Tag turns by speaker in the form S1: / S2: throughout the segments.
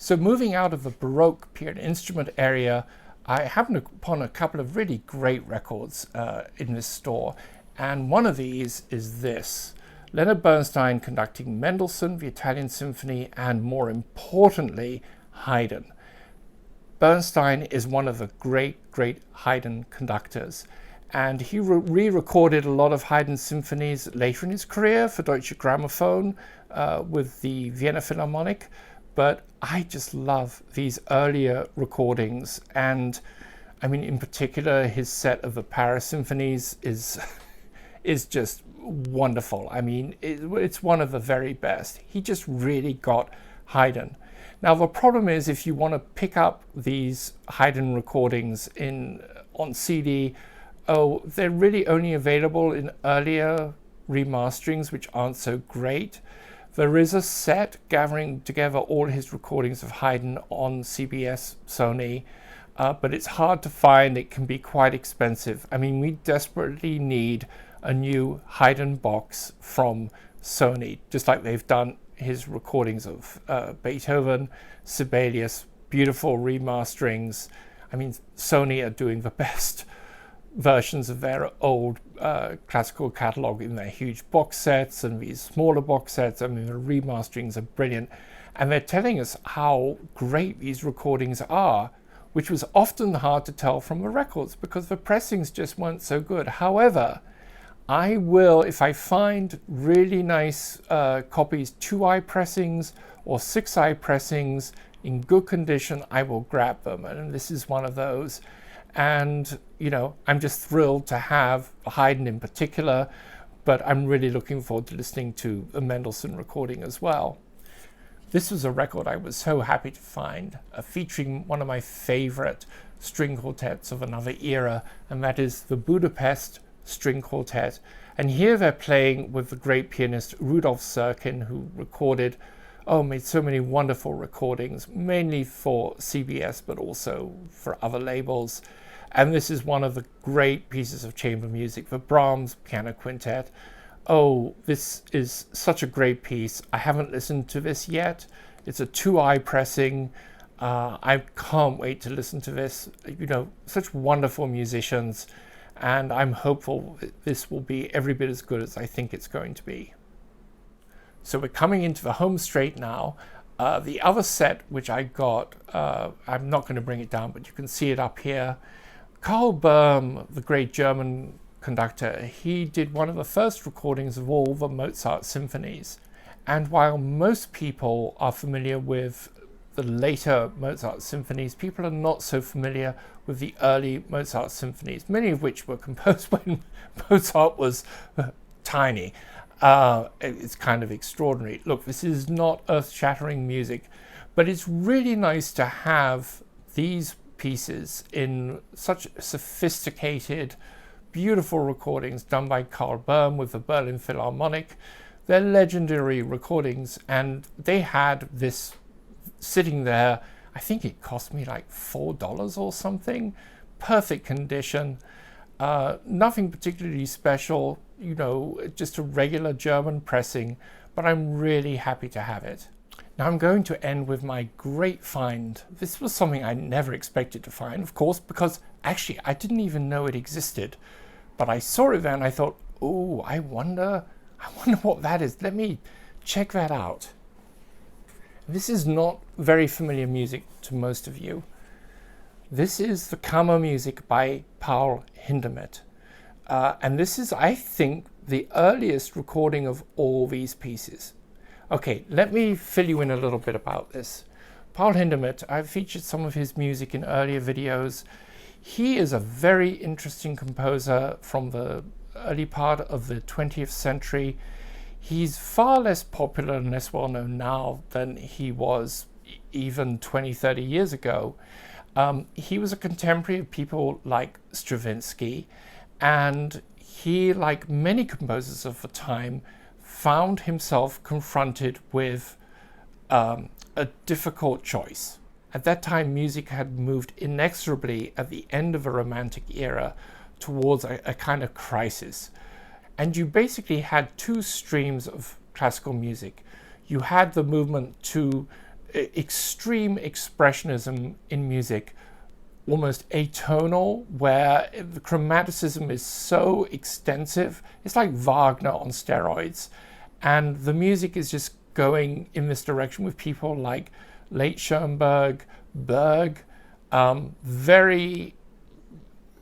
S1: So moving out of the Baroque period instrument area, I happened upon a couple of really great records in this store. And one of these is this. Leonard Bernstein conducting Mendelssohn, the Italian Symphony, and more importantly, Haydn. Bernstein is one of the great Haydn conductors. And he re-recorded a lot of Haydn symphonies later in his career for Deutsche Grammophon with the Vienna Philharmonic. But I just love these earlier recordings. And I mean, in particular, his set of the Paris symphonies is just wonderful. I mean, it's one of the very best. He just really got Haydn. Now, the problem is if you want to pick up these Haydn recordings on CD, they're really only available in earlier remasterings, which aren't so great. There is a set gathering together all his recordings of Haydn on CBS Sony, but it's hard to find. It can be quite expensive. I mean, we desperately need a new Haydn box from Sony, just like they've done his recordings of Beethoven, Sibelius, beautiful remasterings. I mean, Sony are doing the best versions of their old classical catalog in their huge box sets and these smaller box sets. I mean, the remasterings are brilliant. And they're telling us how great these recordings are, which was often hard to tell from the records because the pressings just weren't so good. However, I will, if I find really nice copies, 2i pressings or 6i pressings in good condition, I will grab them. And this is one of those. And, you know, I'm just thrilled to have Haydn in particular, but I'm really looking forward to listening to a Mendelssohn recording as well. This was a record I was so happy to find, featuring one of my favorite string quartets of another era, and that is the Budapest String Quartet. And here they're playing with the great pianist Rudolf Serkin, who made so many wonderful recordings, mainly for CBS, but also for other labels. And this is one of the great pieces of chamber music, the Brahms Piano Quintet. Oh, this is such a great piece. I haven't listened to this yet. It's a 2i pressing. I can't wait to listen to this. You know, such wonderful musicians. And I'm hopeful that this will be every bit as good as I think it's going to be. So we're coming into the home straight now. The other set which I got, I'm not going to bring it down, but you can see it up here. Karl Böhm, the great German conductor, he did one of the first recordings of all the Mozart symphonies. And while most people are familiar with the later Mozart symphonies, people are not so familiar with the early Mozart symphonies, many of which were composed when Mozart was tiny. It's kind of extraordinary. Look, this is not earth-shattering music, but it's really nice to have these pieces in such sophisticated, beautiful recordings done by Karl Böhm with the Berlin Philharmonic. They're legendary recordings, and they had this sitting there. I think it cost me like $4 or something. Perfect condition. Nothing particularly special, you know, just a regular German pressing, but I'm really happy to have it. Now I'm going to end with my great find. This was something I never expected to find, of course, because actually I didn't even know it existed. But I saw it there and I thought, oh, I wonder what that is. Let me check that out. This is not very familiar music to most of you. This is the Kammermusik by Paul Hindemith. And this is, I think, the earliest recording of all these pieces. Okay, let me fill you in a little bit about this. Paul Hindemith, I've featured some of his music in earlier videos. He is a very interesting composer from the early part of the 20th century. He's far less popular and less well known now than he was even 20, 30 years ago. He was a contemporary of people like Stravinsky, and he, like many composers of the time, found himself confronted with a difficult choice. At that time, music had moved inexorably at the end of a Romantic era towards a kind of crisis. And you basically had two streams of classical music. You had the movement to extreme expressionism in music, almost atonal, where the chromaticism is so extensive. It's like Wagner on steroids. And the music is just going in this direction with people like late Schoenberg, Berg, very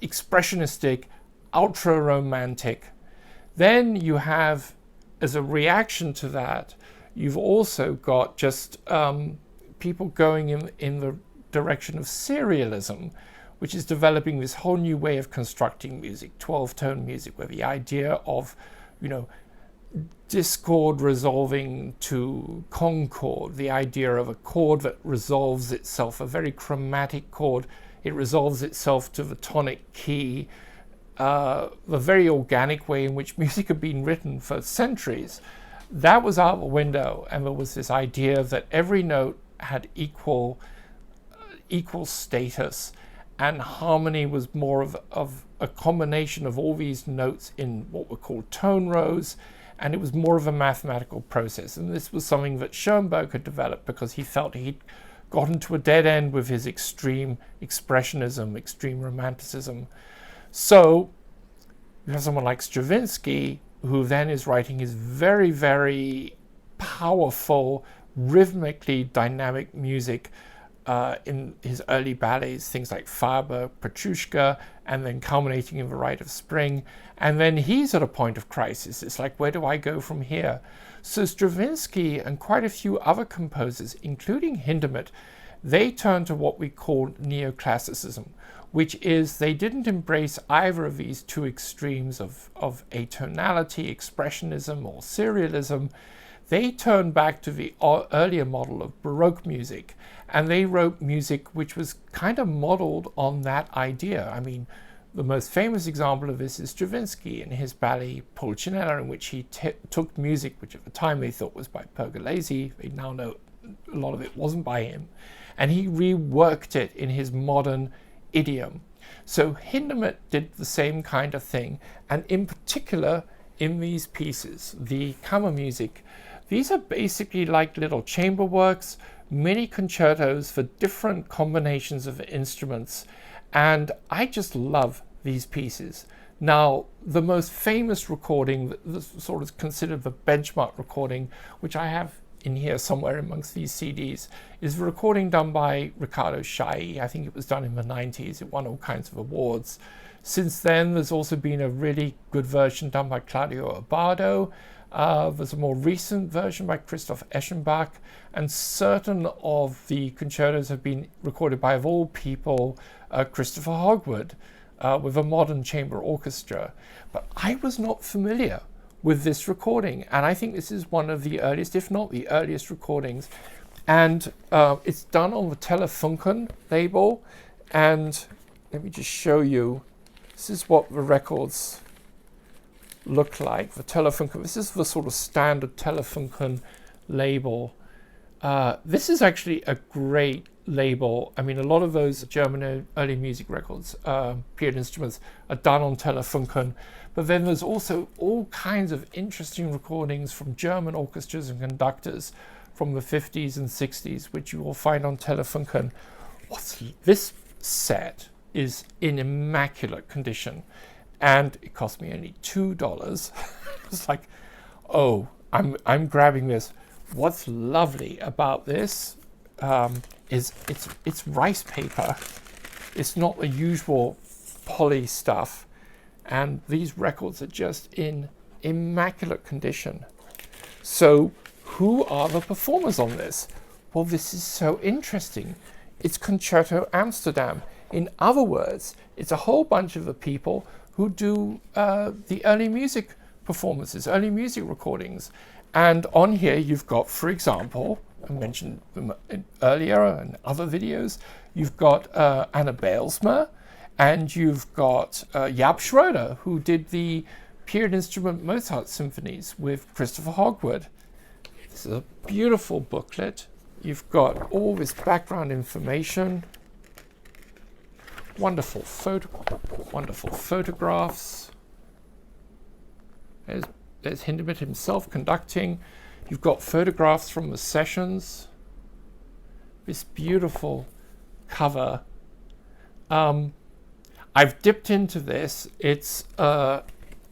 S1: expressionistic, ultra-romantic. Then you have, as a reaction to that, you've also got just people going in the direction of serialism, which is developing this whole new way of constructing music, 12-tone music, where the idea of, discord resolving to concord, the idea of a chord that resolves itself, a very chromatic chord, it resolves itself to the tonic key, the very organic way in which music had been written for centuries. That was out the window, and there was this idea that every note had equal status, and harmony was more of a combination of all these notes in what were called tone rows, and it was more of a mathematical process. And this was something that Schoenberg had developed because he felt he'd gotten to a dead end with his extreme expressionism, extreme romanticism. So you have someone like Stravinsky, who then is writing his very, very powerful, rhythmically dynamic music in his early ballets, things like Faber, Petrushka, and then culminating in The Rite of Spring. And then he's at a point of crisis. It's like, where do I go from here? So Stravinsky and quite a few other composers, including Hindemith, they turned to what we call neoclassicism, which is they didn't embrace either of these two extremes of atonality, expressionism, or serialism. They turned back to the earlier model of Baroque music, and they wrote music which was kind of modeled on that idea. I mean, the most famous example of this is Stravinsky in his ballet Pulcinella, in which he took music which at the time they thought was by Pergolesi. They now know a lot of it wasn't by him, and he reworked it in his modern idiom. So Hindemith did the same kind of thing, and in particular in these pieces, the Kammermusik, these are basically like little chamber works, mini concertos for different combinations of instruments, and I just love these pieces. Now, the most famous recording, the sort of considered the benchmark recording, which I have in here somewhere amongst these CDs, is the recording done by Riccardo Chailly. I think it was done in the 90s. It won all kinds of awards. Since then, there's also been a really good version done by Claudio Abbado. There's a more recent version by Christoph Eschenbach, and certain of the concertos have been recorded by, of all people, Christopher Hogwood, with a modern chamber orchestra. But I was not familiar with this recording, and I think this is one of the earliest, if not the earliest, recordings. And it's done on the Telefunken label, and let me just show you. This is what the records look like. The Telefunken, this is the sort of standard Telefunken label. This is actually a great label. I mean, a lot of those German early music records, period instruments, are done on Telefunken. But then there's also all kinds of interesting recordings from German orchestras and conductors from the 50s and 60s, which you will find on Telefunken. This set is in immaculate condition, and it cost me only $2. It's like, oh, I'm grabbing this. What's lovely about this is it's rice paper. It's not the usual poly stuff, and these records are just in immaculate condition. So who are the performers on this? Well, this is so interesting. It's Concerto Amsterdam. In other words, it's a whole bunch of the people who do the early music performances, early music recordings. And on here you've got, for example, I mentioned them earlier in other videos, you've got Anna Baalsma, and you've got Jaap Schroeder, who did the period instrument Mozart symphonies with Christopher Hogwood. This is a beautiful booklet. You've got all this background information. Wonderful photographs. There's Hindemith himself conducting. You've got photographs from the sessions. this beautiful cover. I've dipped into this. It's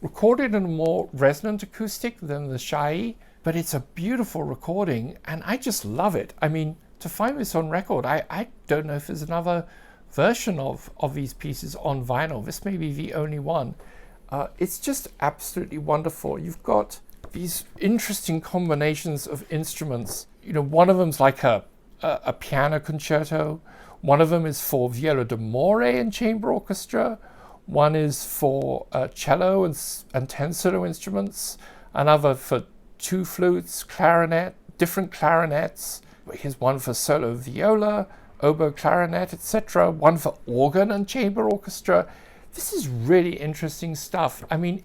S1: recorded in a more resonant acoustic than the Schiit, but it's a beautiful recording and I just love it. I mean, to find this on record, I don't know if there's another version of these pieces on vinyl. This may be the only one. It's just absolutely wonderful. You've got these interesting combinations of instruments. You know, one of them's like a piano concerto. One of them is for viola d'amore and chamber orchestra. One is for cello and 10 solo instruments. Another for 2 flutes, clarinet, different clarinets. Here's one for solo viola, oboe, clarinet, etc. One for organ and chamber orchestra. This is really interesting stuff. I mean,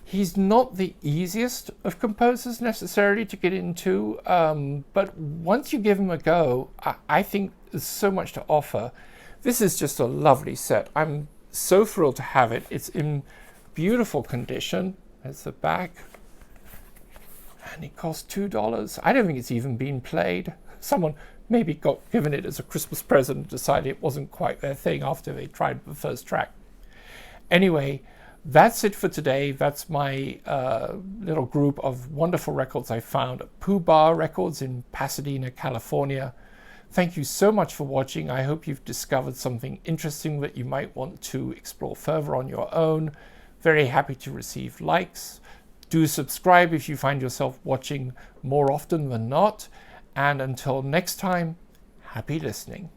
S1: he's not the easiest of composers necessarily to get into, but once you give him a go, I think there's so much to offer. This is just a lovely set. I'm so thrilled to have it. It's in beautiful condition. There's the back. And it cost $2. I don't think it's even been played. Someone maybe got given it as a Christmas present and decided it wasn't quite their thing after they tried the first track. Anyway, that's it for today. That's my little group of wonderful records I found at Pooh Bar Records in Pasadena, California. Thank you so much for watching. I hope you've discovered something interesting that you might want to explore further on your own. Very happy to receive likes. Do subscribe if you find yourself watching more often than not. And until next time, happy listening.